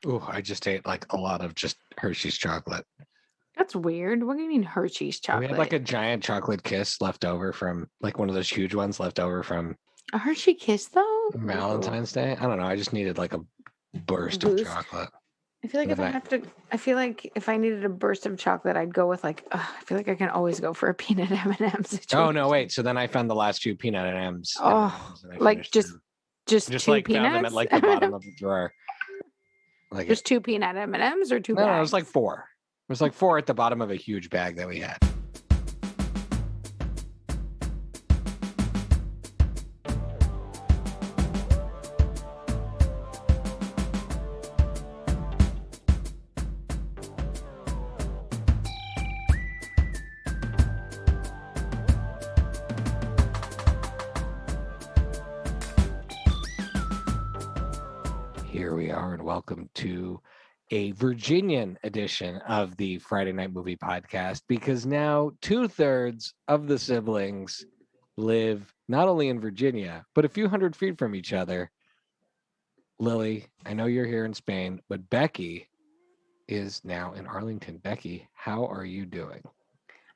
Ooh, I just ate like a lot of just Hershey's chocolate. That's weird. What do you mean Hershey's We chocolate? had like a giant chocolate kiss left over from like one of those huge ones left over from A Hershey Kiss, though? Valentine's Day. I don't know. I just needed like a burst of Boost. chocolate. I feel like I feel like if I needed a burst of chocolate, I'd go with like, I feel like I can always go for a peanut M&M situation. Oh no, wait. So then I found the last two peanut M&Ms. Oh, And I like finished just them. just Just two like peanuts? found them at like the bottom of the drawer. Like Just two peanut M&Ms or two bags? No, it was like 4. It was like 4 at the bottom of a huge bag that we had. Here we are, and welcome to a Virginian edition of the Friday Night Movie Podcast, because now 2/3 of the siblings live not only in Virginia, but a few hundred feet from each other. Lily, I know you're here in Spain, but Becky is now in Arlington. Becky, how are you doing?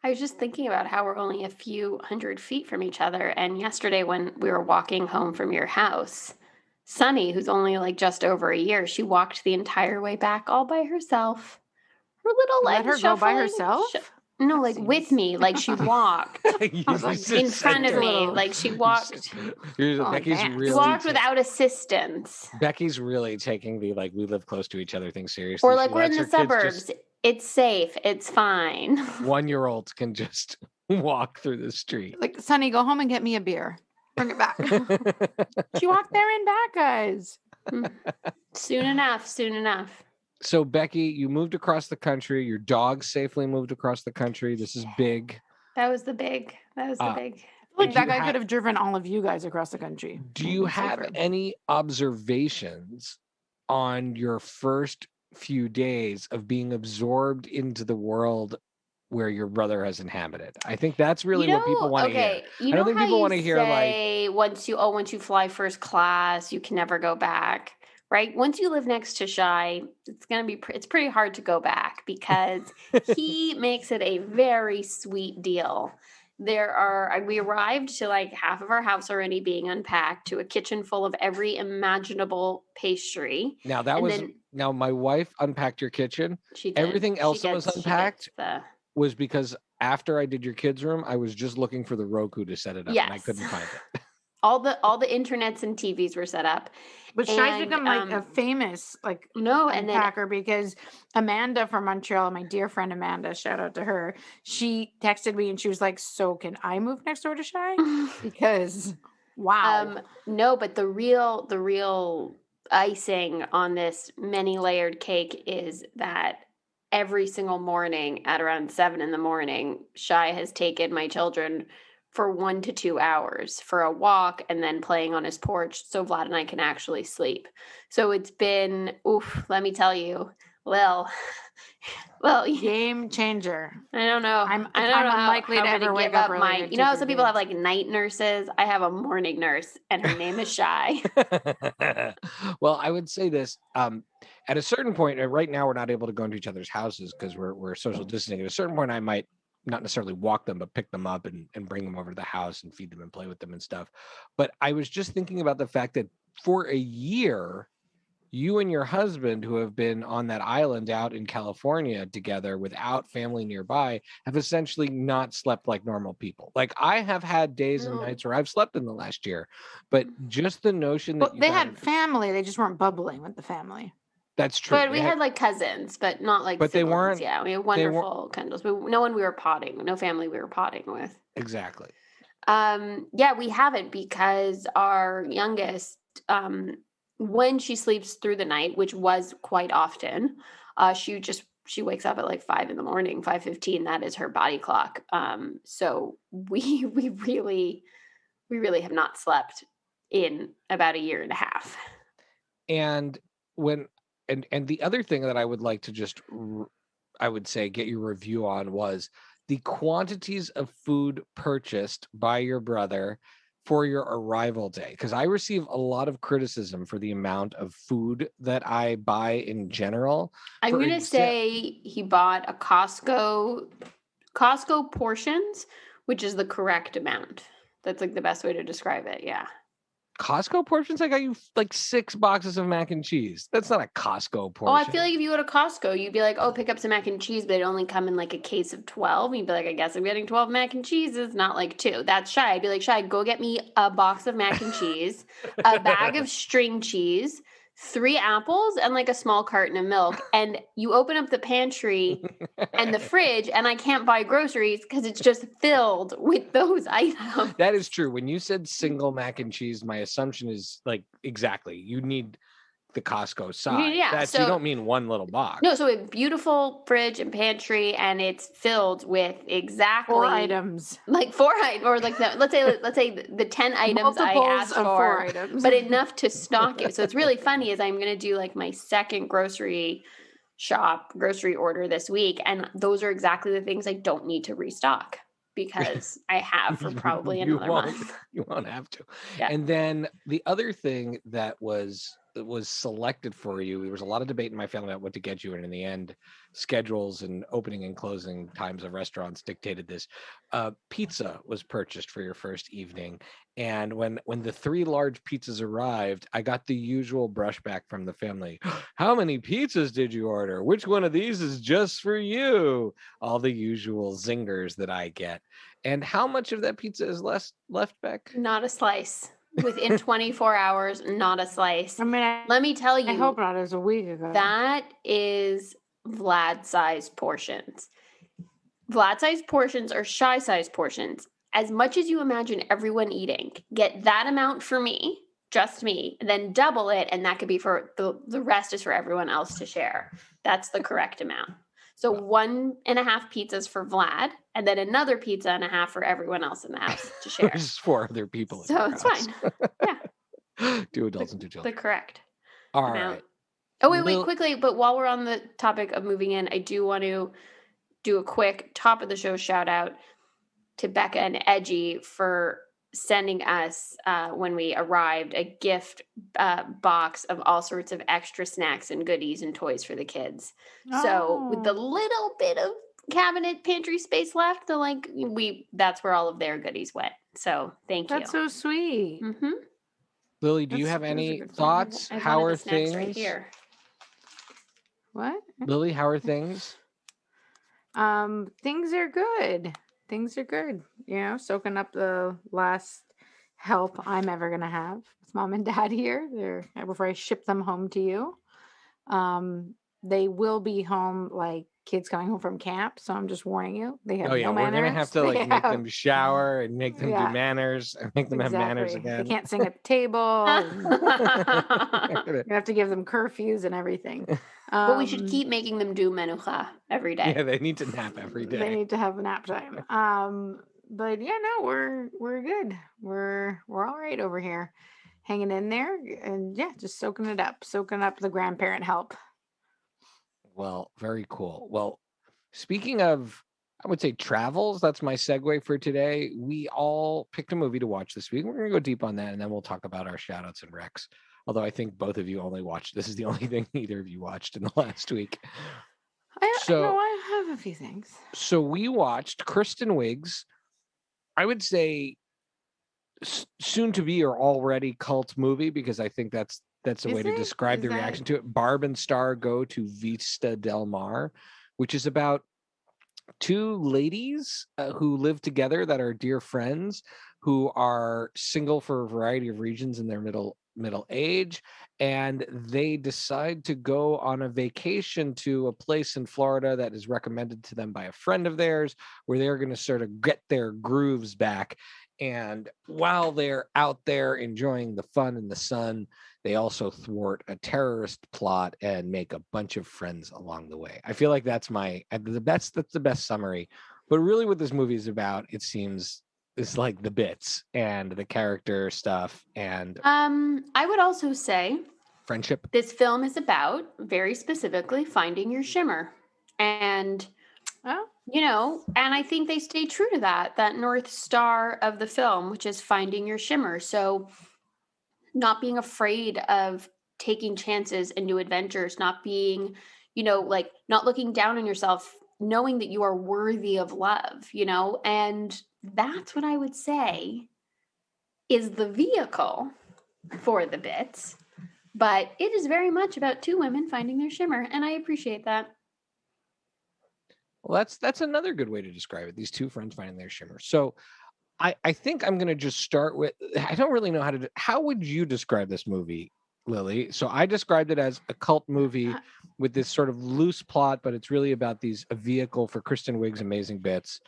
I was just thinking about how we're only a few hundred feet from each other. And yesterday when we were walking home from your house, Sunny, who's only like just over a year, she walked the entire way back all by herself. Her little Let legs her go by shuffling. herself? No, like with me, like she walked in front of me, like she walked. Becky's man. really She walked without assistance. Becky's really taking the like we live close to each other thing seriously. Or like She we're in lets the her kids suburbs. It's safe. It's fine. 1-year-olds can just walk through the street. Like, Sonny, go home and get me a beer. Bring it back. She walked there and back, guys. Soon enough. So, Becky, you moved across the country. Your dog safely moved across the country. This is big. That was the big. Like that guy could have driven all of you guys across the country. Do you have any observations on your first few days of being absorbed into the world where your brother has inhabited? I think that's really what people want to hear. I don't think people want to hear like once you fly first class, you can never go back. Right? Once you live next to Shai, it's pretty hard to go back because he makes it a very sweet deal. We arrived to like half of our house already being unpacked, to a kitchen full of every imaginable pastry. Now my wife unpacked your kitchen. Everything else that was unpacked was because after I did your kids' room, I was just looking for the Roku to set it up, and I couldn't find it. All the internets and TVs were set up. But Shai's become like a famous unpacker because Amanda from Montreal, my dear friend Amanda, shout out to her. She texted me and she was like, "So can I move next door to Shai?" Because wow. No, but the real icing on this many layered cake is that every single morning at around 7 a.m, Shai has taken my children for 1 to 2 hours for a walk and then playing on his porch so Vlad and I can actually sleep. So it's been, let me tell you, well, game changer. I don't know. I'm unlikely to ever wake up early. You know how some people have like night nurses? I have a morning nurse and her name is Shai. Well, I would say this, at a certain point, right now we're not able to go into each other's houses because we're social distancing. At a certain point, I might not necessarily walk them, but pick them up and bring them over to the house and feed them and play with them and stuff. But I was just thinking about the fact that for a year, you and your husband, who have been on that island out in California together without family nearby, have essentially not slept like normal people. Like I have had days and nights where I've slept in the last year, but just the notion that they had family, they just weren't bubbling with the family. That's true. But we had like cousins, but not like siblings. They weren't. Yeah, we had wonderful cousins. No one we were potting. No family we were potting with. Exactly. Yeah, we haven't because our youngest, when she sleeps through the night, which was quite often, she wakes up at like 5 a.m, 5:15. That is her body clock. So we really have not slept in about a year and a half. And And the other thing that I would like to just, I would say, get your review on was the quantities of food purchased by your brother for your arrival day? Because I receive a lot of criticism for the amount of food that I buy in general. I'm going to say he bought a Costco portions, which is the correct amount. That's like the best way to describe it. Yeah. Costco portions? I got you like 6 boxes of mac and cheese. That's not a Costco portion. Oh, I feel like if you go to Costco, you'd be like, oh, pick up some mac and cheese, but it only come in like a case of 12. You'd be like, I guess I'm getting 12 mac and cheeses, not like 2. That's Shai. I'd be like, Shai, go get me a box of mac and cheese, a bag of string cheese, 3 apples, and like a small carton of milk. And you open up the pantry and the fridge, and I can't buy groceries because it's just filled with those items. That is true. When you said single mac and cheese, my assumption is like, exactly, you need the Costco size. Yeah, so you don't mean one little box. No, so a beautiful fridge and pantry, and it's filled with exactly 4 items, like 4 items, or like let's say the 10 items multiples I asked of for, 4 items, but enough to stock it. So it's really funny is I'm going to do like my second grocery order this week, and those are exactly the things I don't need to restock because I have for probably another month. You won't have to. Yeah. And then the other thing that was selected for you, there was a lot of debate in my family about what to get you, and in the end, schedules and opening and closing times of restaurants dictated this. Pizza was purchased for your first evening, and when the 3 large pizzas arrived, I got the usual brushback from the family. How many pizzas did you order? Which one of these is just for you? All the usual zingers that I get. And how much of that pizza is left, Beck? Not a slice. Within 24 hours, not a slice. I mean, let me tell you. I hope not. It was a week ago. That is Vlad-sized portions. Vlad-sized portions are Shai-sized portions. As much as you imagine everyone eating, get that amount for me, just me, and then double it, and that could be for the rest is for everyone else to share. That's the correct amount. So 1.5 pizzas for Vlad, and then another pizza and a half for everyone else in the house to share. There's 4 other people. So it's fine. Yeah. 2 adults and 2 children. The correct All amount. right. Oh, wait, quickly. But while we're on the topic of moving in, I do want to do a quick top of the show shout out to Becca and Edgy for sending us, when we arrived, a gift box of all sorts of extra snacks and goodies and toys for the kids. Oh. So with the little bit of cabinet pantry space left, that's where all of their goodies went. So thank you. That's so sweet. Mm-hmm. Lily, do you have any thoughts? How are things? Right here. What? Lily, how are things? Things are good. Things are good. You know, soaking up the last help I'm ever gonna have with mom and dad here. Before I ship them home to you. They will be home like kids coming home from camp. So I'm just warning you. They have no manners. We're gonna have to make them shower and make them do manners and make them have manners again. They can't sing at the table. You have to give them curfews and everything. But we should keep making them do menucha every day. Yeah, they need to nap every day. They need to have nap time. But yeah, no, we're good. We're all right over here, hanging in there, and yeah, just soaking up the grandparent help. Well, very cool. Well, speaking of, I would say travels, that's my segue for today. We all picked a movie to watch this week. We're going to go deep on that, and then we'll talk about our shout outs and recs. Although I think both of you only watched, this is the only thing either of you watched in the last week. I have a few things. So we watched Kristen Wiig's, I would say, soon to be or already cult movie, because I think that's a way to describe the reaction to it. Barb and Star Go to Vista Del Mar, which is about 2 ladies who live together that are dear friends, who are single for a variety of reasons in their middle age, and they decide to go on a vacation to a place in Florida that is recommended to them by a friend of theirs, where they're going to sort of get their grooves back. And while they're out there enjoying the fun and the sun, they also thwart a terrorist plot and make a bunch of friends along the way. I feel like that's the best summary. But really what this movie is about, it seems, is like the bits and the character stuff. And I would also say friendship. This film is about, very specifically, finding your shimmer. And Oh. And I think they stay true to that North Star of the film, which is finding your shimmer. So not being afraid of taking chances and new adventures, not being, not looking down on yourself, knowing that you are worthy of love, and that's what I would say is the vehicle for the bits. But it is very much about two women finding their shimmer, and I appreciate that. Well, that's another good way to describe it. These two friends finding their shimmer. So I think I'm going to just start with, I don't really know how would you describe this movie, Lily? So I described it as a cult movie with this sort of loose plot, but it's really about a vehicle for Kristen Wiig's amazing bits.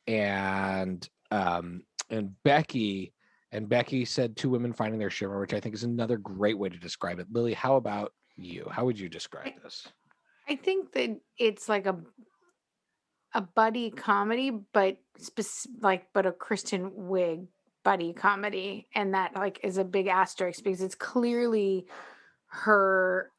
And Becky said two women finding their shimmer, which I think is another great way to describe it. Lily, how about you? How would you describe this? I think that it's like a buddy comedy, but a Kristen Wiig buddy comedy, and that is a big asterisk because it's clearly her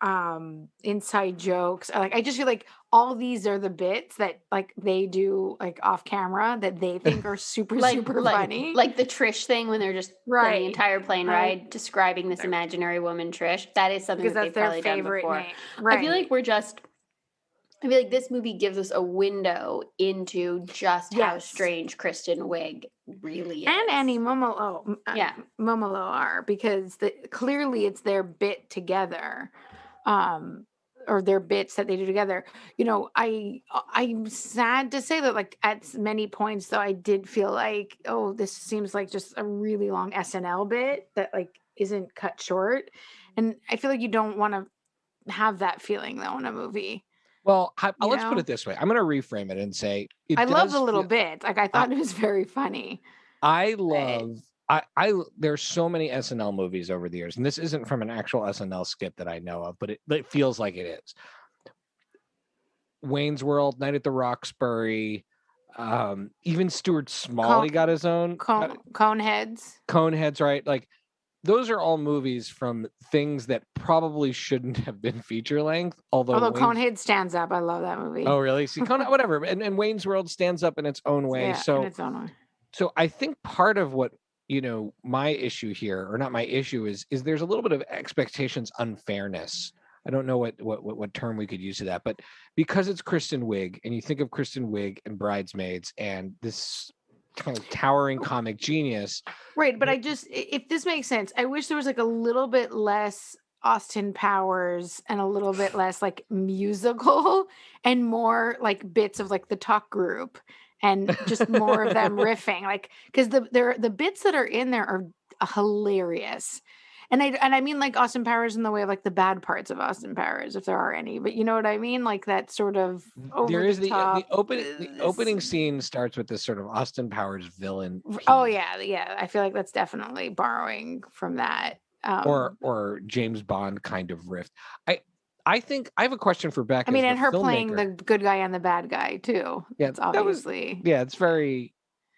inside jokes. I just feel like all these are the bits that they do off camera that they think are super funny, like the Trish thing when they're just on the entire plane ride describing this imaginary woman Trish. That is something that they've probably done before. Right. I feel like this movie gives us a window into just how strange Kristen Wiig really is. And Annie Mumolo, Mumolo are, because clearly it's their bit together, or their bits that they do together. I'm sad to say that at many points though, I did feel like, oh, this seems like just a really long SNL bit that isn't cut short. And I feel like you don't want to have that feeling though in a movie. Well, let's put it this way. I'm going to reframe it and say I love the little bits. I thought it was very funny. I there's so many SNL movies over the years, and this isn't from an actual SNL skit that I know of, but it feels like it is. Wayne's World, Night at the Roxbury, even Stuart Smalley got his own. Coneheads. Coneheads, right? Those are all movies from things that probably shouldn't have been feature length. Although Conehead stands up. I love that movie. Oh, really? See, whatever. And Wayne's World stands up in its own way. In its own way. So I think part of what, my issue here, or not my issue, is there's a little bit of expectations unfairness. I don't know what term we could use to that, but because it's Kristen Wiig, and you think of Kristen Wiig and Bridesmaids and this kind of towering comic genius. Right. But if this makes sense, I wish there was a little bit less Austin Powers and a little bit less musical and more bits of the talk group and just more of them riffing, because the bits that are in there are hilarious. And I mean Austin Powers in the way of the bad parts of Austin Powers, if there are any, but you know what I mean? That sort of over there is the top. The opening scene starts with this sort of Austin Powers villain. Oh yeah. I feel like that's definitely borrowing from that. Or James Bond kind of riff. I think I have a question for Beck. I mean, and her playing the good guy and the bad guy too. Yeah, it's obviously. It's very,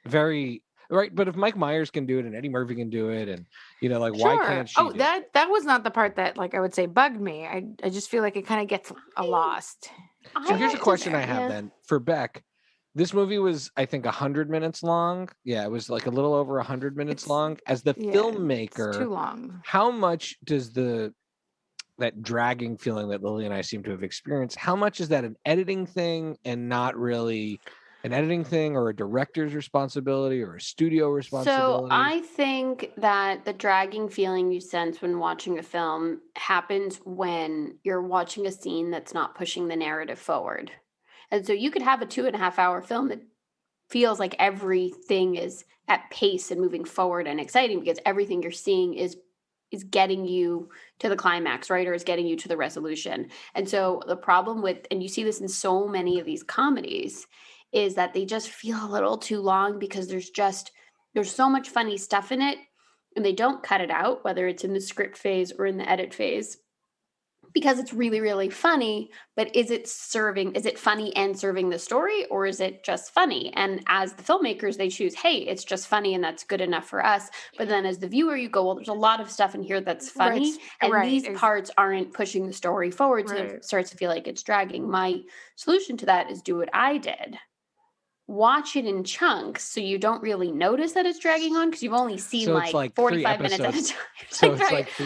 very right. But if Mike Myers can do it and Eddie Murphy can do it, and why can't she? Oh, that was not the part that I would say bugged me. I just feel like it kind of gets lost. So here's a question I have then for Beck. This movie was, I think, 100 minutes long. Yeah, it was a little over 100 minutes long. As the filmmaker, it's too long. How much does that dragging feeling that Lily and I seem to have experienced, how much is that an editing thing and not really an editing thing, or a director's responsibility, or a studio responsibility? So I think that the dragging feeling you sense when watching a film happens when you're watching a scene that's not pushing the narrative forward. And so you could have a 2.5 hour film that feels like everything is at pace and moving forward and exciting because everything you're seeing is getting you to the climax, right? Or is getting you to the resolution. And so the problem with, and you see this in so many of these comedies, is that they just feel a little too long because there's so much funny stuff in it and they don't cut it out, whether it's in the script phase or in the edit phase. because it's really, really funny, but is it funny and serving the story, or is it just funny? And as the filmmakers, they choose, hey, it's just funny and that's good enough for us. But then as the viewer, you go, well, there's a lot of stuff in here that's funny. And these parts aren't pushing the story forward. So it starts to feel like it's dragging. My solution to that is do what I did. Watch it in chunks so you don't really notice that it's dragging on because you've only seen like 45 minutes at a time. So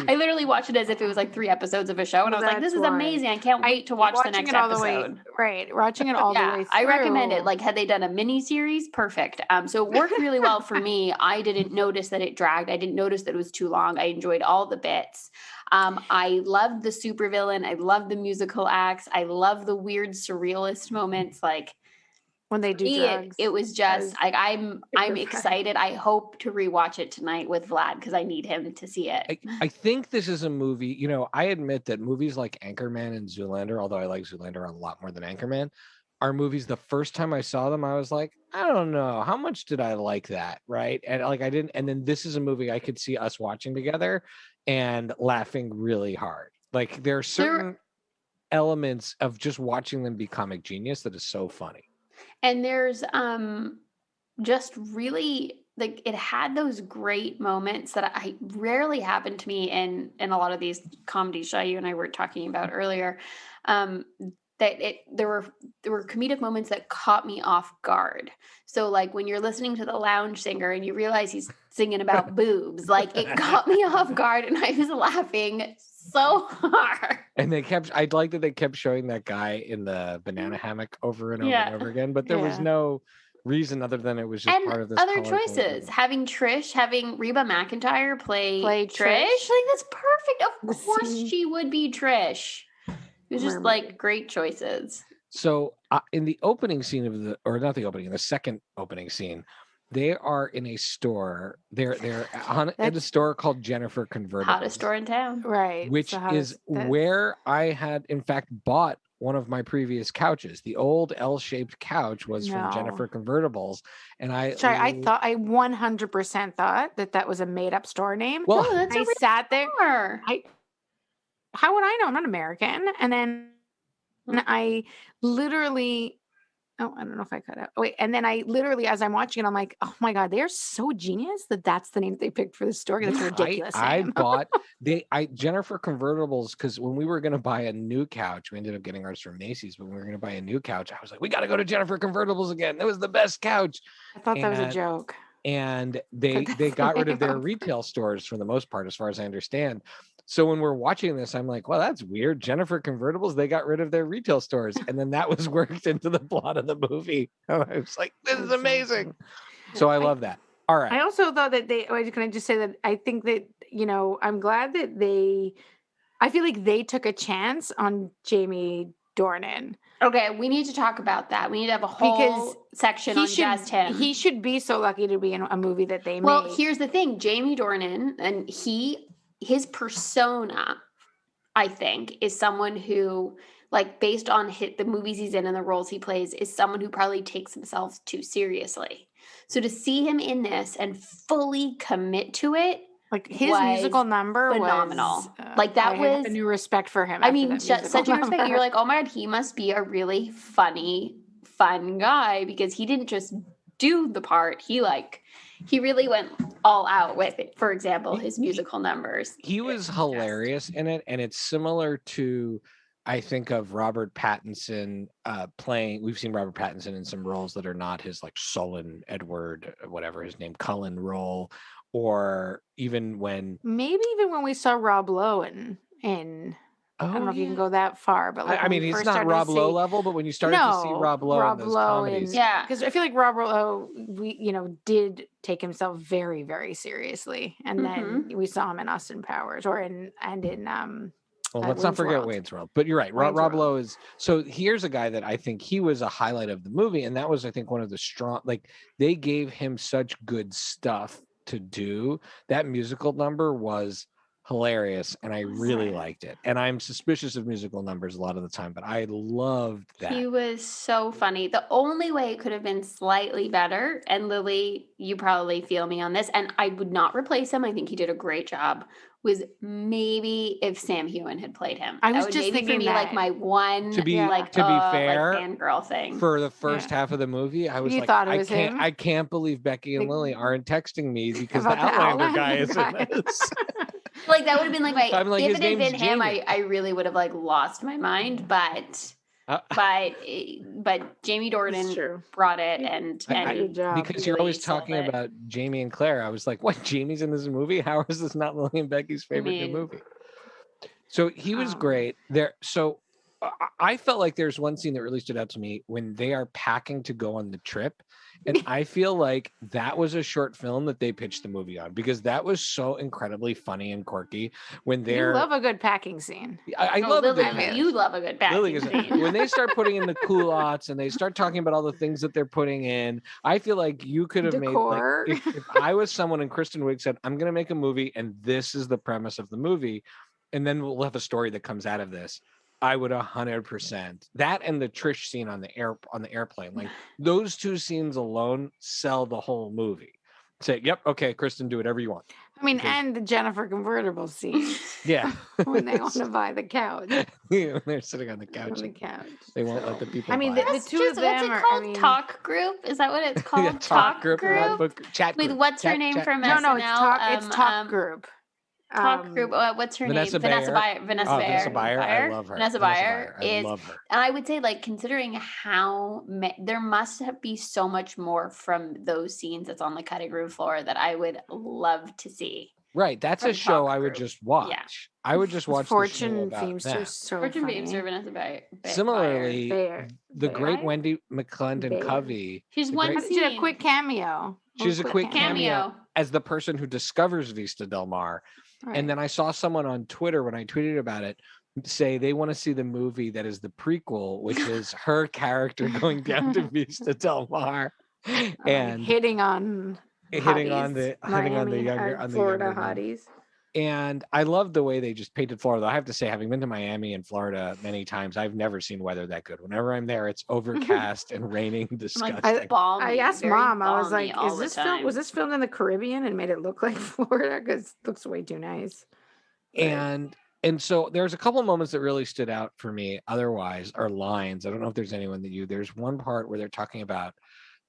I literally watched it as if it was like 3 episodes of a show, and I was like, this is amazing. I can't wait to watch the next episode. Watching it all the way through. I recommend it. Like, had they done a mini series, perfect. So it worked really well for me. I didn't notice that it dragged. I didn't notice that it was too long. I enjoyed all the bits. I loved the supervillain. I loved the musical acts. I love the weird surrealist moments. Like, when they do drugs. It was just like I'm excited. I hope to rewatch it tonight with Vlad because I need him to see it. I think this is a movie, I admit that movies like Anchorman and Zoolander, although I like Zoolander a lot more than Anchorman, are movies the first time I saw them, I was like, I don't know, how much did I like that, right? And like I didn't, and then this is a movie I could see us watching together and laughing really hard. Like there are certain elements of just watching them be comic genius that is so funny. And there's just really like it had those great moments that I rarely happen to me in a lot of these comedies Shai, you and I were talking about earlier. There were comedic moments that caught me off guard. So like when you're listening to the lounge singer and you realize he's singing about boobs, like it caught me off guard and I was laughing so hard. And I'd like that they kept showing that guy in the banana hammock over and over and over again, but there was no reason other than it was just part of this. Other choices, having Reba McEntire play Trish. I think that's perfect. Of course she would be Trish. It was just like great choices. So in the opening scene in the second opening scene, they are in a store. They're at a store called Jennifer Convertibles. Hottest store in town. Right. Which is where I had, in fact, bought one of my previous couches. The old L-shaped couch was from Jennifer Convertibles. And I 100% thought that was a made-up store name. Well, I sat there. How would I know? I'm not American. And then I literally... Oh, I don't know if I cut out. Oh, wait. And then I literally, as I'm watching it, I'm like, oh my God, they're so genius that's the name they picked for the story. That's a ridiculous name. I bought Jennifer Convertibles because when we were going to buy a new couch, we ended up getting ours from Macy's, but when we were going to buy a new couch, I was like, we got to go to Jennifer Convertibles again. That was the best couch. I thought that was a joke. And they got rid of their retail stores for the most part, as far as I understand. So when we're watching this, I'm like, well, that's weird. Jennifer Convertibles, they got rid of their retail stores. And then that was worked into the plot of the movie. I was like, this is amazing. So I love that. All right. I also thought that can I just say that I think that, I'm glad that I feel like they took a chance on Jamie Dornan. Okay, we need to talk about that. We need to have a whole section on just him. He should be so lucky to be in a movie that they made. Well, here's the thing. Jamie Dornan, and his persona, I think, is someone who, like, based on the movies he's in and the roles he plays, is someone who probably takes himself too seriously. So to see him in this and fully commit to it, like his musical number phenomenal. Was like that I have a new respect for him. I mean, such a respect. You're like, oh my God, he must be a really funny, fun guy because he didn't just do the part. He really went all out with it. For example, his musical numbers. He was hilarious in it, and it's similar to, I think, of Robert Pattinson playing. We've seen Robert Pattinson in some roles that are not his like sullen Edward, whatever his name, Cullen role. Or even when we saw Rob Lowe in I don't know if you can go that far, but like I mean, it's not Rob Lowe level, but when you started to see Rob Lowe in those comedies, because I feel like Rob Lowe, did take himself very, very seriously, and then we saw him in Austin Powers and in well, let's not forget Wayne's World. But you're right, Rob Lowe is. So here's a guy that I think he was a highlight of the movie, and that was, I think, one of the strong. Like they gave him such good stuff to do. That musical number was hilarious, and I really liked it. And I'm suspicious of musical numbers a lot of the time, but I loved that. He was so funny. The only way it could have been slightly better, and Lily, you probably feel me on this, and I would not replace him. I think he did a great job, was maybe if Sam Heughan had played him. I was that would just maybe thinking for me that. like my one To be fair, like fangirl thing. For the first half of the movie, I was You like, thought it was him? I can't believe Becky and Lily aren't texting me because the About the Outlander guy is Outlander in this. Like that would have been like my. So I'm like, if his it had name's been him, Jamie. I really would have like lost my mind. But Jamie Dornan brought it, and good job. Because you're always talking about Jamie and Claire. I was like, what? Jamie's in this movie? How is this not Lily and Becky's favorite new movie? So he was great there. So I felt like there's one scene that really stood out to me when they are packing to go on the trip. And I feel like that was a short film that they pitched the movie on because that was so incredibly funny and quirky when they're... You love a good packing scene. I love Lily, a good you love a good packing scene. When they start putting in the culottes and they start talking about all the things that they're putting in, I feel like you could have made... Like, if I was someone and Kristen Wiig said, I'm going to make a movie and this is the premise of the movie, and then we'll have a story that comes out of this, I would 100%. That and the Trish scene on the airplane, like those two scenes alone sell the whole movie. Say, yep, okay, Kristen, do whatever you want. I mean, and the Jennifer convertible scene. Yeah, when they want to buy the couch. When they're sitting on the couch. On the couch. They won't let the people. I mean, buy the two of them what's it called? Talk group? Is that what it's called? Yeah, talk group. Chat group. With what's her name from SNL? No, it's talk group. Talk group. What's her Vanessa name? Bayer. Vanessa Bayer. I love her. Vanessa Bayer I love her. And I would say, like, considering how there must be so much more from those scenes that's on the cutting room floor that I would love to see. Right, that's a show I would just watch. Yeah. I would just watch Fortune Feimster. So Fortune Feimster, Vanessa Bayer. Similarly, the great Wendy McClendon Covey. She's one scene. She did a quick cameo. She's a quick cameo as the person who discovers Vista Del Mar. Right. And then I saw someone on Twitter when I tweeted about it say they want to see the movie that is the prequel, which is her character going down to Vista Del Mar and hitting on the Florida hotties. And I love the way they just painted Florida. I have to say, having been to Miami and Florida many times, I've never seen weather that good. Whenever I'm there, it's overcast and raining, disgusting. I asked Mom, I was like, was this filmed in the Caribbean and made it look like Florida? Because it looks way too nice. And so there's a couple of moments that really stood out for me otherwise, or lines. I don't know if there's anyone there's one part where they're talking about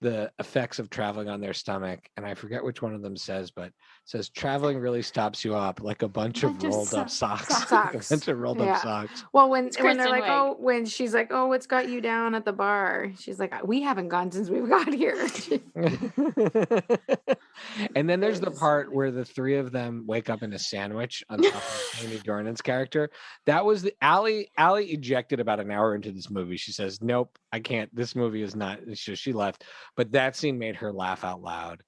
the effects of traveling on their stomach, and I forget which one of them says, but it says traveling really stops you up like a bunch of rolled up socks. Like a bunch of rolled up socks. Well, when they're like, when she's like, oh, what's got you down at the bar? She's like, we haven't gone since we've got here. And then there's the part where the three of them wake up in a sandwich on top of Amy Dornan's character. That was the Allie ejected about an hour into this movie. She says, nope, I can't. This movie is not. She left. But that scene made her laugh out loud.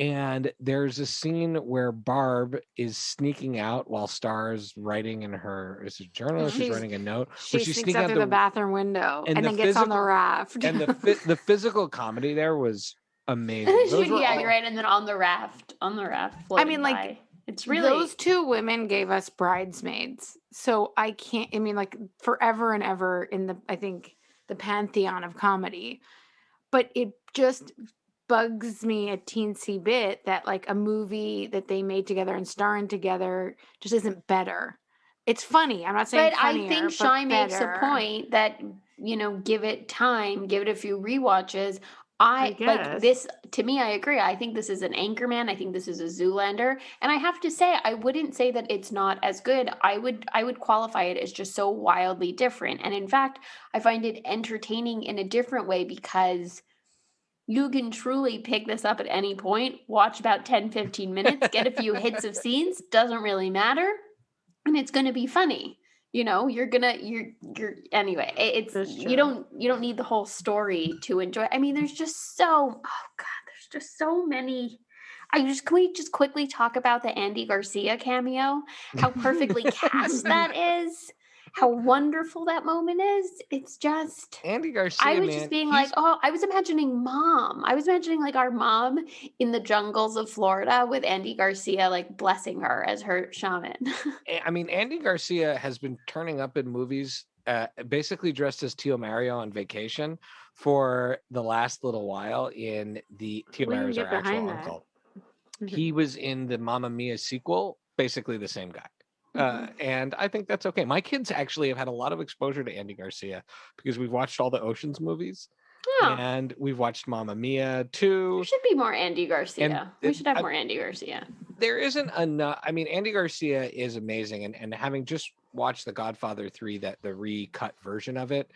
And there's a scene where Barb is sneaking out while Star is writing in her journal. She's writing a note. She sneaks out through the bathroom window and then gets on the raft. And the physical comedy there was amazing. Yeah, you're right. And then on the raft. I mean, like, it's really those two women gave us Bridesmaids. So I can't. I mean, like, forever and ever in I think the pantheon of comedy. But it just bugs me a teensy bit that like a movie that they made together and starring together just isn't better. It's funny. I'm not saying funnier, I think Shai makes a point that, give it time, give it a few rewatches. I like this. To me, I agree. I think this is an Anchorman. I think this is a Zoolander. And I have to say, I wouldn't say that it's not as good. I would qualify it as just so wildly different. And in fact, I find it entertaining in a different way because you can truly pick this up at any point, watch about 10, 15 minutes, get a few hits of scenes, doesn't really matter. And it's going to be funny. You're anyway, it's, you don't need the whole story to enjoy. I mean, there's just there's just so many. Can we just quickly talk about the Andy Garcia cameo? How perfectly cast that is. How wonderful that moment is. It's just Andy Garcia. I was just being like, I was imagining Mom. I was imagining like our mom in the jungles of Florida with Andy Garcia, like blessing her as her shaman. I mean, Andy Garcia has been turning up in movies, basically dressed as Tio Mario on Vacation for the last little while. In the Tio Mario's our actual uncle. He was in the Mamma Mia sequel basically the same guy. And I think that's okay. My kids actually have had a lot of exposure to Andy Garcia because we've watched all the Oceans movies. Oh. And we've watched Mamma Mia too. There should be more Andy Garcia. We should have more Andy Garcia. There isn't enough. I mean, Andy Garcia is amazing. And having just watched The Godfather 3, the recut version of it,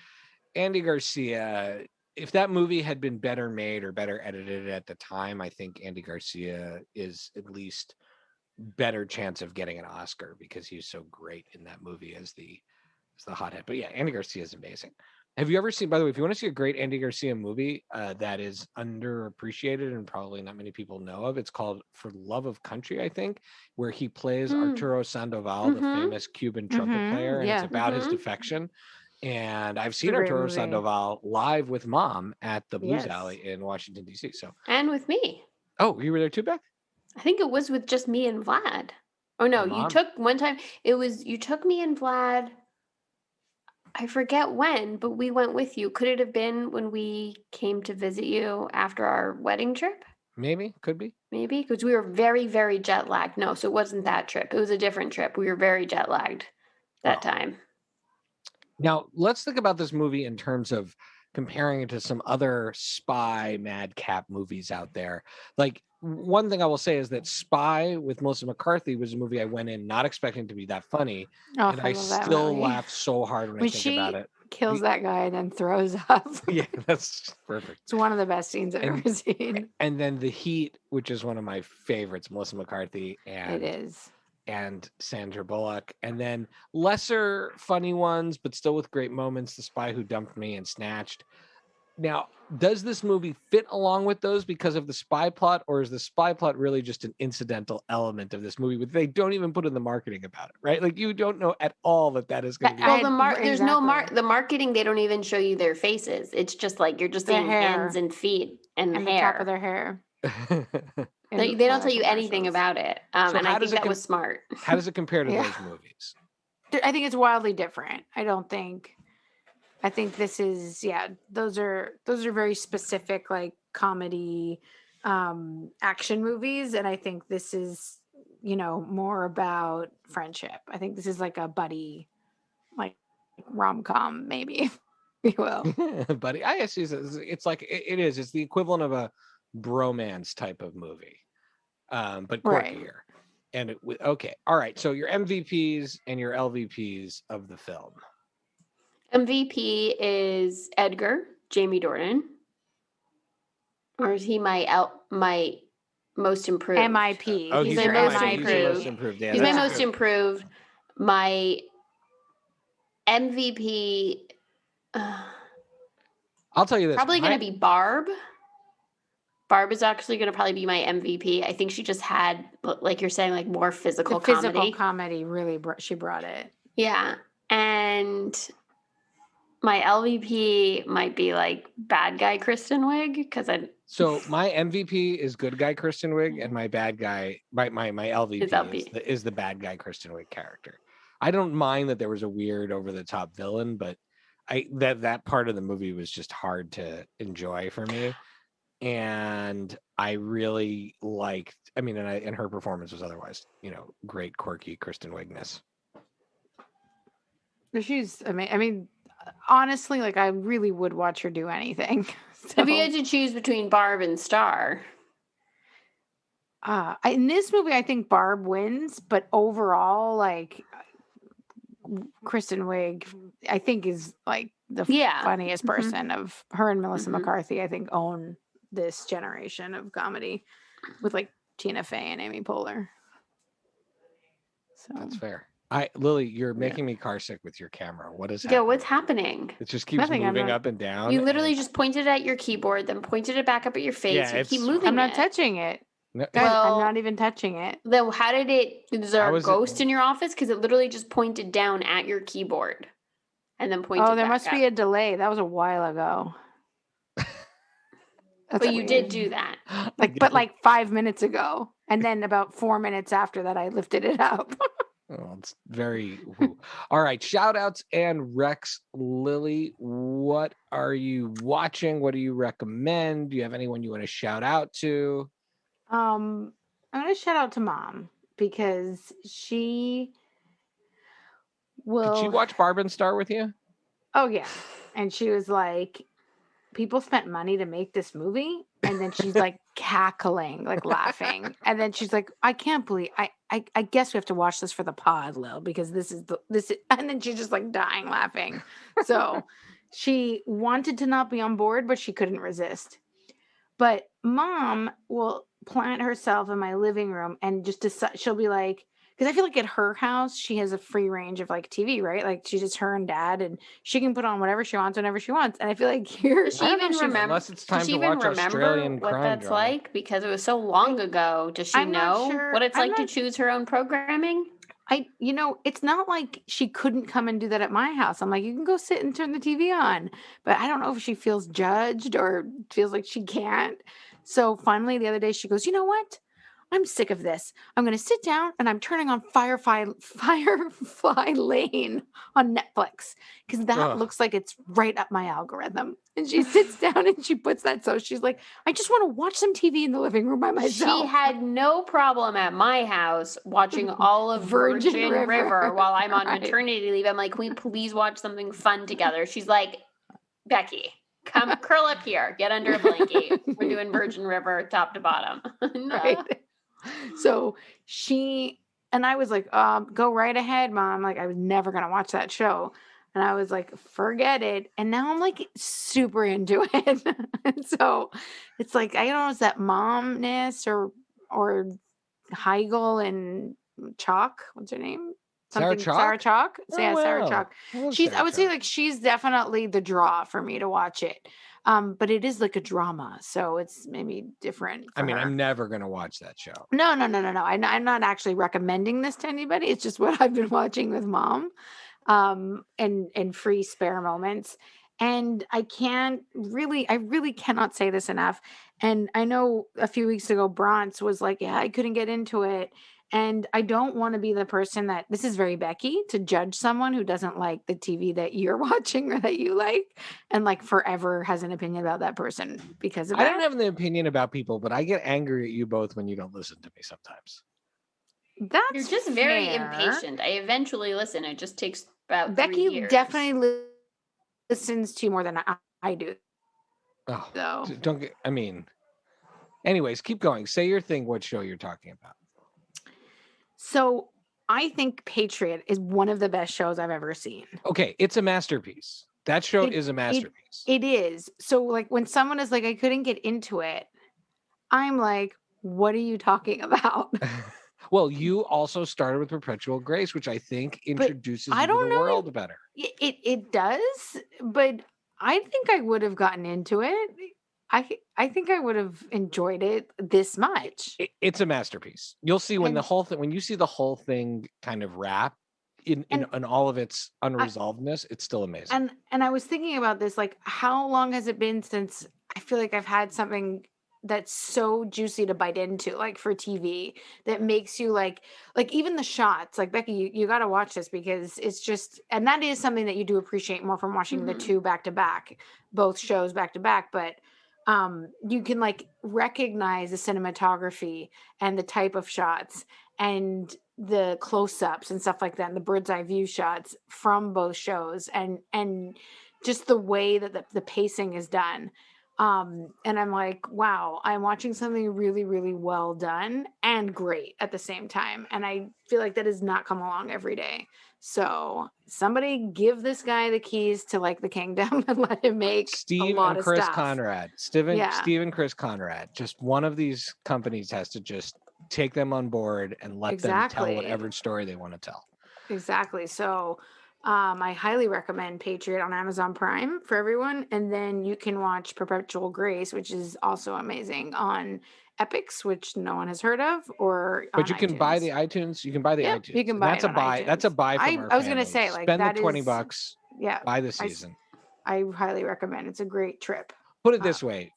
Andy Garcia, if that movie had been better made or better edited at the time, I think Andy Garcia is at least better chance of getting an Oscar because he's so great in that movie as the hothead. But yeah, Andy Garcia is amazing. Have you ever seen, by the way, if you want to see a great Andy Garcia movie that is underappreciated and probably not many people know of, it's called For Love of Country, I think, where he plays Arturo Sandoval, the famous Cuban trumpet player, and it's about his defection. And I've seen Arturo Sandoval live with Mom at the Blues Alley in Washington, D.C. And with me. Oh, you were there too, Beck? I think it was with just me and Vlad. Oh, no, you took one time. You took me and Vlad. I forget when, but we went with you. Could it have been when we came to visit you after our wedding trip? Maybe. Could be. Maybe. Because we were very, very jet lagged. No, so it wasn't that trip. It was a different trip. We were very jet lagged that time. Now, let's think about this movie in terms of comparing it to some other spy madcap movies out there. Like, one thing I will say is that Spy with Melissa McCarthy was a movie I went in not expecting to be that funny. And I still laugh so hard when I think about it. Kills that guy and then throws up. Yeah, that's perfect. It's one of the best scenes I've ever seen. And then The Heat, which is one of my favorites, Melissa McCarthy. It is. And Sandra Bullock. And then lesser funny ones, but still with great moments, The Spy Who Dumped Me and Snatched. Now, does this movie fit along with those because of the spy plot, or is the spy plot really just an incidental element of this movie? But they don't even put in the marketing about it, right? Like, you don't know at all that is going to be. Well, there's no the marketing. They don't even show you their faces. It's just like you're just seeing hands and feet and hair. The top of their hair. They don't tell you anything about it, and I think that was smart. How does it compare to those movies? I think it's wildly different. I think this is, those are very specific, like, comedy action movies, and I think this is, more about friendship. I think this is like a buddy, like, rom-com, maybe, if you will. Buddy, I see. It's like it is. It's the equivalent of a bromance type of movie, but quirkier. Right. And okay, all right. So your MVPs and your LVPs of the film. MVP is Edgar, Jamie Dornan. Or is he my most improved? MIP. Oh, he's my most improved. Yeah, he's my most improved. My MVP. I'll tell you this. Probably going to be Barb. Barb is actually going to probably be my MVP. I think she just had, like you're saying, like more physical comedy. Physical comedy, really, she brought it. Yeah. And my LVP might be like bad guy Kristen Wiig, because So my MVP is good guy Kristen Wiig, and my bad guy, my LVP is the bad guy Kristen Wiig character. I don't mind that there was a weird over the top villain, but that part of the movie was just hard to enjoy for me. And I really liked, and her performance was otherwise, great, quirky Kristen Wiigness. She's, honestly, like, I really would watch her do anything. So. If you had to choose between Barb and Star. In this movie, I think Barb wins, but overall, like, Kristen Wiig, I think, is like the funniest person of her and Melissa McCarthy, I think, own this generation of comedy with, like, Tina Fey and Amy Poehler. So that's fair. Lily, you're making me car sick with your camera. What is happening? Yeah, what's happening? It just keeps moving up and down. You literally just pointed at your keyboard, then pointed it back up at your face. Yeah, you keep moving. I'm not touching it. No, I'm not even touching it. Then how did it? Is there a ghost in your office? Because it literally just pointed down at your keyboard, and then pointed. Oh, there must be a delay. That was a while ago. But you did do that. But 5 minutes ago, and then about 4 minutes after that, I lifted it up. Oh, it's very all right. Shout outs and recs. Lily, what are you watching? What do you recommend? Do you have anyone you want to shout out to? I'm going to shout out to Mom. because she will. Did she watch Barb and Star with you? Oh yeah, and she was like, people spent money to make this movie, and then she's like cackling, like laughing, and then she's like, I can't believe I guess we have to watch this for the pod, Lil, because this is and then she's just like dying laughing. So she wanted to not be on board, but she couldn't resist. But mom will plant herself in my living room and just decide, she'll be like, because I feel like at her house, she has a free range of like TV, right? Like she's just her and dad, and she can put on whatever she wants whenever she wants. And I feel like here, Does she even remember? Unless it's time does she to even watch remember Australian what crime that's drama. like? Because it was so long ago. Does she I'm not know sure. what it's I'm like to not- choose her own programming? It's not like she couldn't come and do that at my house. I'm like, you can go sit and turn the TV on. But I don't know if she feels judged or feels like she can't. So finally, the other day, she goes, you know what? I'm sick of this. I'm going to sit down and I'm turning on Firefly Lane on Netflix because that looks like it's right up my algorithm. And she sits down and she puts that. So she's like, I just want to watch some TV in the living room by myself. She had no problem at my house watching all of Virgin River while I'm on maternity leave. I'm like, can we please watch something fun together? She's like, Becky, come curl up here. Get under a blanket. We're doing Virgin River top to bottom. No. Right. So she and I was like, go right ahead, Mom. Like, I was never going to watch that show. And I was like, forget it. And now I'm like super into it. And so it's like, I don't know, is that momness or Heigl and Chalk? What's her name? Sarah Chalk? Sarah Chalk? Oh, Yeah, Sarah wow. Chalk. I would say like she's definitely the draw for me to watch it. But it is like a drama, so it's maybe different. I mean, her. I'm never going to watch that show. No. I'm not actually recommending this to anybody. It's just what I've been watching with Mom, and free spare moments. And I really cannot say this enough. And I know a few weeks ago, Bronx was like, yeah, I couldn't get into it. And I don't want to be the person that, this is very Becky, to judge someone who doesn't like the TV that you're watching or that you like and like forever has an opinion about that person because of I that. don't have an opinion about people, but I get angry at you both when you don't listen to me sometimes. That's You're just very fair. impatient. I eventually listen. It just takes about 3 Becky years. definitely listens to you more than I do. Oh, So don't get, I mean, anyways, keep going. Say your thing, what show you're talking about. So I think Patriot is one of the best shows I've ever seen. Okay, it's a masterpiece. That show is a masterpiece. It is. So like when someone is like, I couldn't get into it, I'm like, what are you talking about? Well, you also started with Perpetual Grace, which I think introduces you to the world better. It does, but I think I would have gotten into it. I think I would have enjoyed it this much. It's a masterpiece. You'll see when when you see the whole thing kind of wrap in all of its unresolvedness, it's still amazing. And I was thinking about this, like, how long has it been since I feel like I've had something that's so juicy to bite into, like for TV, that makes you like even the shots, like Becky, you got to watch this because it's just, and that is something that you do appreciate more from watching the two back to back, both shows back to back, but you can like recognize the cinematography and the type of shots and the close-ups and stuff like that, and the bird's eye view shots from both shows, and just the way that the pacing is done. And I'm like, wow, I'm watching something really, really well done and great at the same time. And I feel like that does not come along every day. So somebody give this guy the keys to like the kingdom and let him make Steve a lot and of Chris stuff. Conrad. Steve and Chris Conrad. Just one of these companies has to just take them on board and let them tell whatever story they want to tell. Exactly. So I highly recommend Patriot on Amazon Prime for everyone. And then you can watch Perpetual Grace, which is also amazing on Epix, which no one has heard of, but you can buy the iTunes. You can buy the iTunes. You can buy that's a buy. iTunes. That's a buy from our I was going to say, like, spend that the $20. Yeah. Buy the season. I highly recommend. It's a great trip. Put it this way.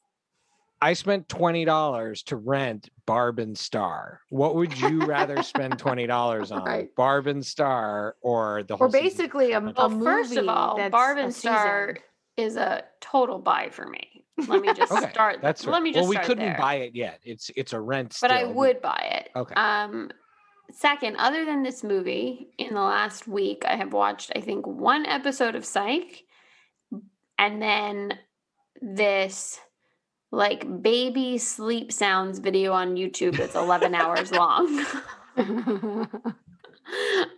I spent $20 to rent Barb and Star. What would you rather spend $20 on? Right. Barb and Star or the whole basically a movie? First of all, Barb and Star is a total buy for me. Let me just start. That's right. Let me just we start couldn't there. buy it yet. It's a rent. But I would buy it. Okay. second, other than this movie, in the last week, I have watched, I think, one episode of Psych, and then this like baby sleep sounds video on YouTube that's 11 hours long.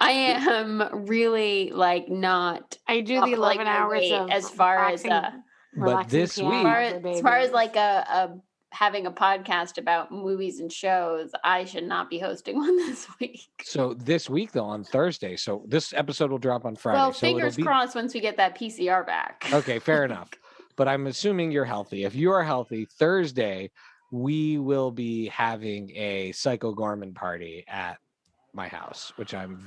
I am really like not. I do the 11 hours of as far as but this week, as far as like a having a podcast about movies and shows, I should not be hosting one this week. So this week, though, on Thursday. So this episode will drop on Friday. Well, so fingers crossed once we get that PCR back. Okay, fair enough. But I'm assuming you're healthy. If you are healthy, Thursday, we will be having a Psycho Gorman party at my house,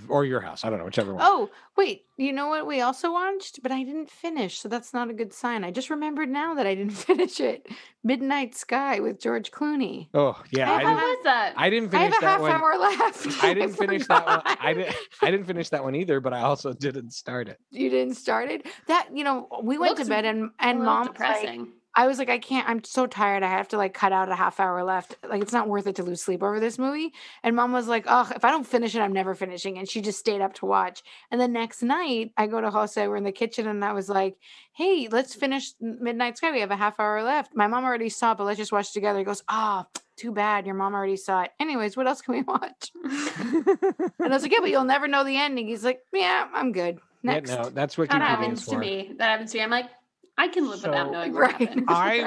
or your house. I don't know, whichever one. Oh, wait. You know what we also watched? But I didn't finish, so that's not a good sign. I just remembered now that I didn't finish it. Midnight Sky with George Clooney. Oh, yeah. How was that? I didn't finish that one. I have a half hour left. I didn't finish that one. I didn't finish that one either, but I also didn't start it. You didn't start it? That, we went to bed and mom depressing. Like, I was like, I can't, I'm so tired. I have to like cut out a half hour left. Like, it's not worth it to lose sleep over this movie. And mom was like, oh, if I don't finish it, I'm never finishing. And she just stayed up to watch. And the next night I go to Jose, we're in the kitchen, and I was like, hey, let's finish Midnight Sky. We have a half hour left. My mom already saw it, but let's just watch together. He goes, too bad. Your mom already saw it. Anyways, what else can we watch? And I was like, yeah, but you'll never know the ending. He's like, yeah, I'm good. Next. Yeah, no, that's what that happens to me. That happens to me. I'm like, I can live without knowing what happened. My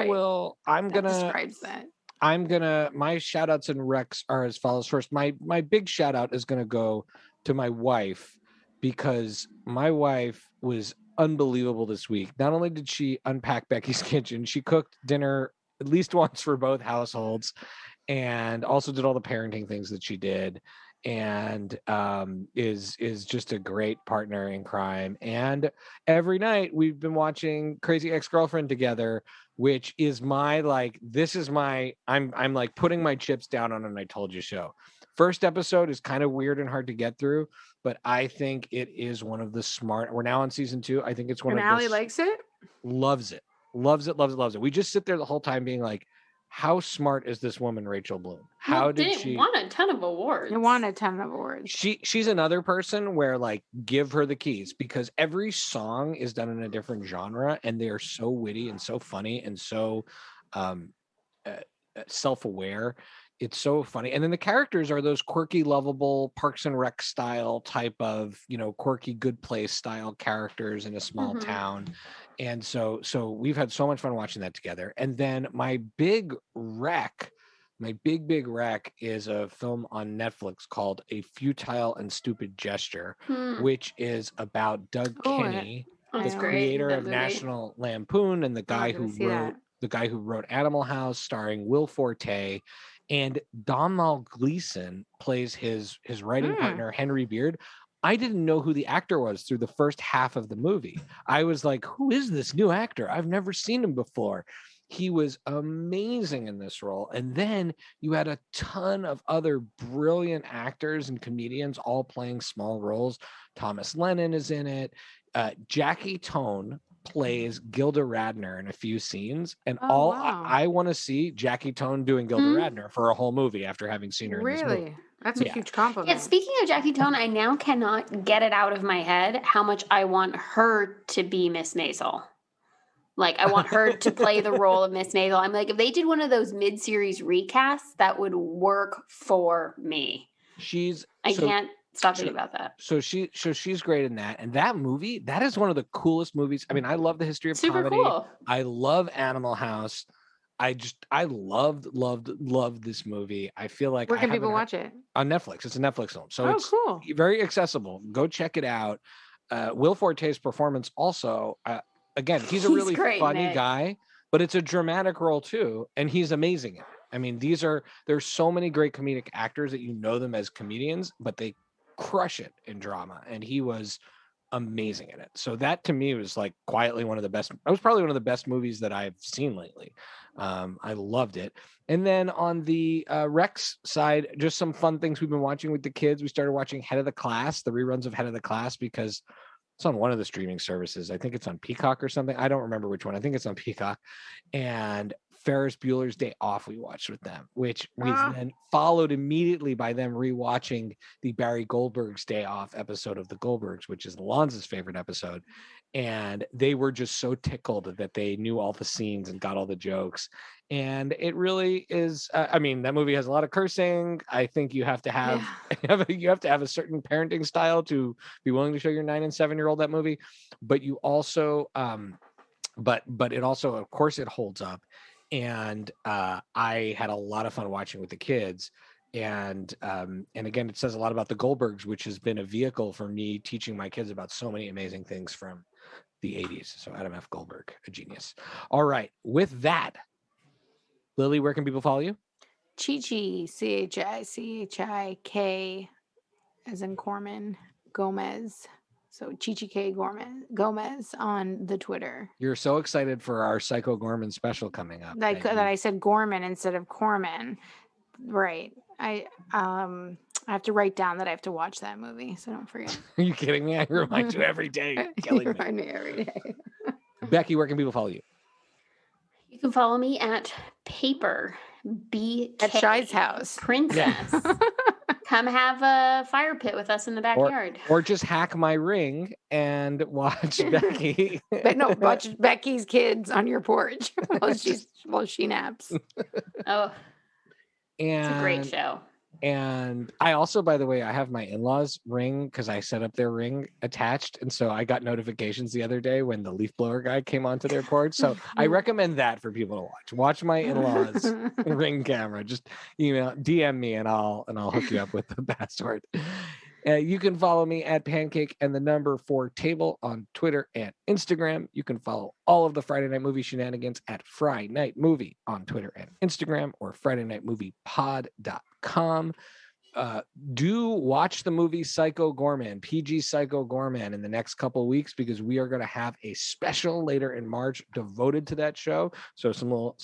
shout outs and recs are as follows. First, my big shout out is going to go to my wife, because my wife was unbelievable this week. Not only did she unpack Becky's kitchen, she cooked dinner at least once for both households, and also did all the parenting things that she did, and is just a great partner in crime. And every night we've been watching Crazy Ex-Girlfriend together, which is I'm like putting my chips down on an I Told You show. First episode is kind of weird and hard to get through, but I think it is one of the smart. We're now on season 2. I think it's one of Allie likes it. Loves it. We just sit there the whole time being like, how smart is this woman, Rachel Bloom? How did she won a ton of awards? It won a ton of awards. She's another person where, like, give her the keys, because every song is done in a different genre, and they are so witty and so funny and so self-aware. It's so funny. And then the characters are those quirky, lovable Parks and Rec style type of, quirky, Good Place style characters in a small town. And so we've had so much fun watching that together. And then my big wreck is a film on Netflix called A Futile and Stupid Gesture, which is about Doug Kinney, the creator of National Lampoon, and the guy who wrote Animal House, starring Will Forte. And Domhnall Gleeson plays his writing partner, Henry Beard. I didn't know who the actor was through the first half of the movie. I was like, who is this new actor? I've never seen him before. He was amazing in this role. And then you had a ton of other brilliant actors and comedians all playing small roles. Thomas Lennon is in it. Jackie Tone plays Gilda Radner in a few scenes, and I want to see Jackie Tone doing Gilda Radner for a whole movie after having seen her in this movie. That's a huge compliment. Yeah, speaking of Jackie Tone, I now cannot get it out of my head how much I want her to be Miss Maisel. Like, I want her to play the role of Miss Maisel. I'm like, if they did one of those mid-series recasts, that would work for me. I can't stop thinking about that. So she's great in that. And that movie, that is one of the coolest movies. I mean, I love the history of comedy. Cool. I love Animal House. I loved this movie. I feel like where can people watch it? On Netflix. It's a Netflix film. So it's cool. Very accessible. Go check it out. Will Forte's performance also, again, he's a really funny guy, but it's a dramatic role too. And he's amazing in it. I mean, there's so many great comedic actors that you know them as comedians, but they crush it in drama. And he was amazing in it. So that to me was like quietly one of the best. It was probably one of the best movies that I've seen lately. I loved it. And then on the Rex side, just some fun things we've been watching with the kids. We started watching Head of the Class, the reruns of Head of the Class, because it's on one of the streaming services. I think it's on Peacock or something. I don't remember which one. I think it's on Peacock. And Ferris Bueller's Day Off we watched with them, which was then followed immediately by them rewatching the Barry Goldberg's Day Off episode of The Goldbergs, which is Alonzo's favorite episode. And they were just so tickled that they knew all the scenes and got all the jokes. And it really is, I mean, that movie has a lot of cursing. I think you have to have, you have to have a certain parenting style to be willing to show your 9 and 7-year-old that movie. But you also, but it also, of course, it holds up. And I had a lot of fun watching with the kids. And again, it says a lot about the Goldbergs, which has been a vehicle for me teaching my kids about so many amazing things from the 80s. So Adam F. Goldberg, a genius. All right. With that, Lily, where can people follow you? Chichi, CHICHIK, as in Korman, Gomez. So Chichi K. Gomez on the Twitter. You're so excited for our Psycho Gorman special coming up. That I said Gorman instead of Korman. Right. I have to write down that I have to watch that movie, so don't forget. Are you kidding me? I remind you every day. You remind me every day. Becky, where can people follow you? You can follow me at Paper BK at Shai's house. Princess. Yes. Come have a fire pit with us in the backyard. Or just hack my ring and watch Becky. But no, watch Becky's kids on your porch while she naps. Oh. And it's a great show. And I also, by the way, I have my in-laws ring because I set up their ring attached. And so I got notifications the other day when the leaf blower guy came onto their porch. So I recommend that for people to watch. Watch my in-laws ring camera. Just DM me and I'll hook you up with the password. You can follow me at Pancake and the number 4 table on Twitter and Instagram. You can follow all of the Friday Night Movie shenanigans at Fry Night Movie on Twitter and Instagram, or FridayNightMoviePod.com. Do watch the movie Psycho Gorman, PG Psycho Gorman, in the next couple of weeks, because we are going to have a special later in March devoted to that show. So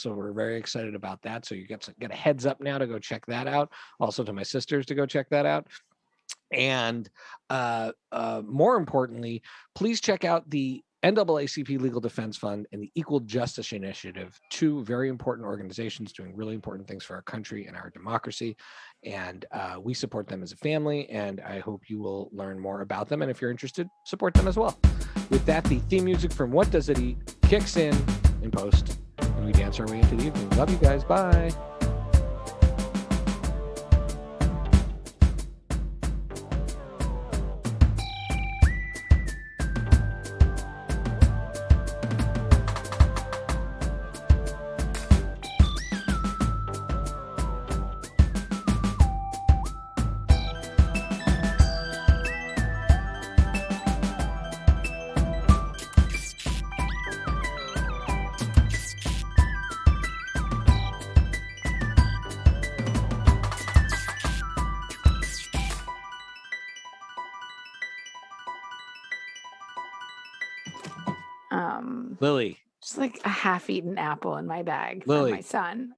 we're very excited about that. So you get a heads up now to go check that out. Also to my sisters to go check that out. And more importantly, please check out the NAACP Legal Defense Fund and the Equal Justice Initiative, 2 very important organizations doing really important things for our country and our democracy. And we support them as a family, and I hope you will learn more about them. And if you're interested, support them as well. With that, the theme music from What Does It Eat kicks in post, and we dance our way into the evening. Love you guys. Bye. Lily. Just like a half-eaten apple in my bag Lily. for my son.